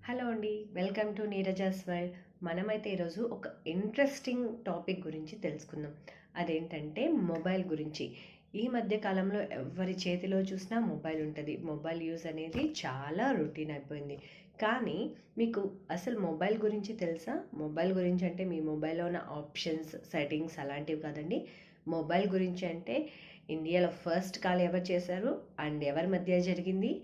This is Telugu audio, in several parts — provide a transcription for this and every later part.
హలో అండి. Welcome to Neeraja's world. మనమైతే ఈరోజు ఒక ఇంట్రెస్టింగ్ టాపిక్ గురించి తెలుసుకుందాం. అదేంటంటే మొబైల్ గురించి. ఈ మధ్య కాలంలో ఎవరి చేతిలో చూసినా మొబైల్ ఉంటుంది. మొబైల్ యూజ్ అనేది చాలా రొటీన్ అయిపోయింది. కానీ మీకు అసలు మొబైల్ గురించి తెలుసా? మొబైల్ గురించి అంటే మీ మొబైల్‌లో ఉన్న ఆప్షన్స్, సెట్టింగ్స్ అలాంటివి కాదండి. మొబైల్ గురించి అంటే ఇండియాలో ఫస్ట్ కాల్ ఎవరు చేశారు? అండ్ ఎవరి మధ్య జరిగింది?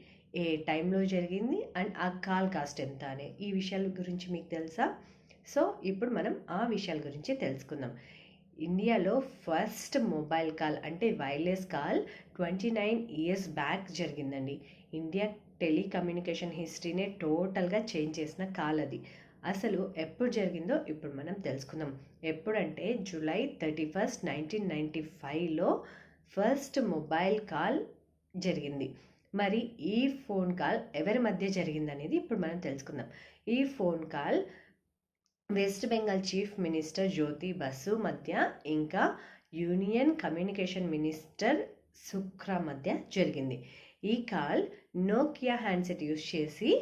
ఏ టైంలో జరిగింది అండ్ ఆ కాల్ కాస్ట్ ఎంత అనే ఈ విషయాల గురించి మీకు తెలుసా? సో ఇప్పుడు మనం ఆ విషయాల గురించి తెలుసుకుందాం. ఇండియాలో ఫస్ట్ మొబైల్ కాల్ అంటే వైర్లెస్ కాల్ 29 ఇయర్స్ బ్యాక్ జరిగిందండి. ఇండియా టెలికమ్యూనికేషన్ హిస్టరీనే టోటల్గా చేంజ్ చేసిన కాల్ అది. అసలు ఎప్పుడు జరిగిందో ఇప్పుడు మనం తెలుసుకుందాం. ఎప్పుడంటే జూలై 31 1995లో ఫస్ట్ మొబైల్ కాల్ జరిగింది. మరి ఈ ఫోన్ కాల్ ఎవరి మధ్య జరిగిందనేది ఇప్పుడు మనం తెలుసుకుందాం. ఈ phone call west Bengal chief minister Jyoti Basu మధ్య ఇంకా యూనియన్ కమ్యూనికేషన్ మినిస్టర్ సుఖ్రా మధ్య జరిగింది. ఈ కాల్ నోకియా హ్యాండ్సెట్ యూస్ చేసి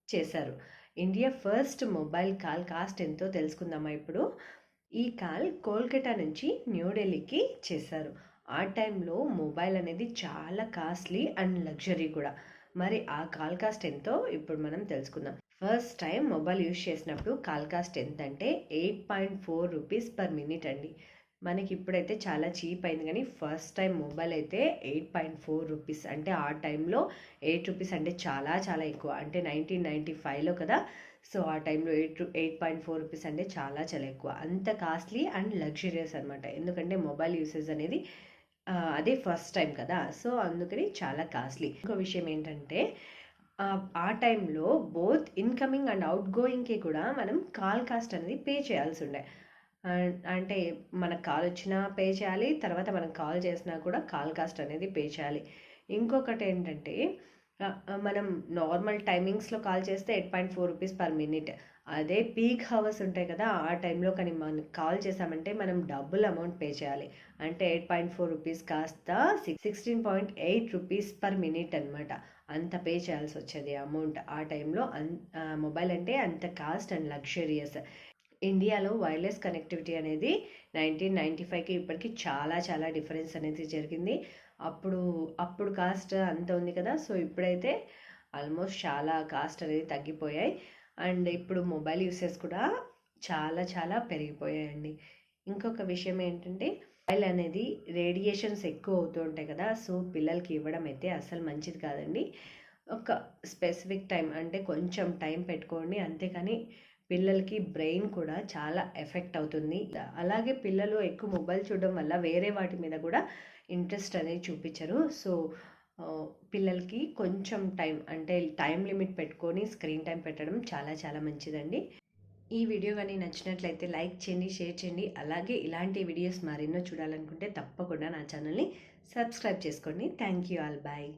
చేశారు. India first mobile call cost ఎంతో తెలుసుకుందామా ఇప్పుడు. ఈ కాల్ కోల్కతా నుంచి న్యూఢిల్లీకి చేశారు. ఆ టైంలో మొబైల్ అనేది చాలా కాస్ట్లీ అండ్ లగ్జరీ కూడా. మరి ఆ కాల్ కాస్ట్ ఎంతో ఇప్పుడు మనం తెలుసుకుందాం. ఫస్ట్ టైం మొబైల్ యూజ్ చేసినప్పుడు కాల్ కాస్ట్ ఎంత అంటే 8.4 రూపీస్ పర్ మినిట్ అండి. మనకి ఇప్పుడైతే చాలా చీప్ అయింది, కానీ ఫస్ట్ టైం మొబైల్ అయితే 8.4 రూపీస్ అంటే ఆ టైంలో 8 రూపీస్ అంటే చాలా చాలా ఎక్కువ. అంటే 1995లో కదా. సో ఆ టైంలో 8.4 రూపీస్ అంటే చాలా చాలా ఎక్కువ. అంత కాస్ట్లీ అండ్ లగ్జరియస్ అనమాట. ఎందుకంటే మొబైల్ యూసేజ్ అనేది అదే ఫస్ట్ టైం కదా. సో అందుకని చాలా కాస్ట్లీ. ఇంకో విషయం ఏంటంటే ఆ టైంలో బోత్ ఇన్కమింగ్ అండ్ అవుట్ గోయింగ్కి కూడా మనం కాల్ కాస్ట్ అనేది పే చేయాల్సి ఉండే. అంటే మనకు కాల్ వచ్చినా పే చేయాలి, తర్వాత మనం కాల్ చేసినా కూడా కాల్ కాస్ట్ అనేది పే చేయాలి. ఇంకొకటి ఏంటంటే మనం నార్మల్ టైమింగ్స్లో కాల్ చేస్తే 8.4 రూపీస్ పర్ మినిట్. అదే పీక్ హవర్స్ ఉంటాయి కదా, ఆ టైంలో కానీ మనం కాల్ చేసామంటే మనం డబుల్ అమౌంట్ పే చేయాలి. అంటే 8.4 రూపీస్ కాస్త 16.8 రూపీస్ పర్ మినిట్ అనమాట. అంత పే చేయాల్సి వచ్చేది అమౌంట్ ఆ టైంలో. మొబైల్ అంటే అంత కాస్ట్ అండ్ లగ్జరియస్. ఇండియాలో వైర్లెస్ కనెక్టివిటీ అనేది 1995కి ఇప్పటికి చాలా చాలా డిఫరెన్స్ అనేది జరిగింది. అప్పుడు కాస్ట్ అంత ఉంది కదా. సో ఇప్పుడైతే ఆల్మోస్ట్ చాలా కాస్ట్ అనేది తగ్గిపోయాయి. అండ్ ఇప్పుడు మొబైల్ యూసేజ్ కూడా చాలా చాలా పెరిగిపోయాయండి. ఇంకొక విషయం ఏంటంటే మొబైల్ అనేది రేడియేషన్స్ ఎక్కువ అవుతూ ఉంటాయి కదా. సో పిల్లలకి ఇవ్వడం అయితే అసలు మంచిది కాదండి. ఒక స్పెసిఫిక్ టైం అంటే కొంచెం టైం పెట్టుకోండి, అంతేకాని పిల్లలకి బ్రెయిన్ కూడా చాలా ఎఫెక్ట్ అవుతుంది. అలాగే పిల్లలు ఎక్కువ మొబైల్ చూడడం వల్ల వేరే వాటి మీద కూడా ఇంట్రెస్ట్ అనేది చూపించరు. సో పిల్లలకి కొంచెం టైం అంటే టైం లిమిట్ పెట్టుకొని స్క్రీన్ టైం పెట్టడం చాలా చాలా మంచిదండి. ఈ వీడియో కానీ నచ్చినట్లయితే లైక్ చేయండి, షేర్ చేయండి. అలాగే ఇలాంటి వీడియోస్ మరెన్నో చూడాలనుకుంటే తప్పకుండా నా ఛానల్ని సబ్స్క్రైబ్ చేసుకోండి. Thank you all. బాయ్.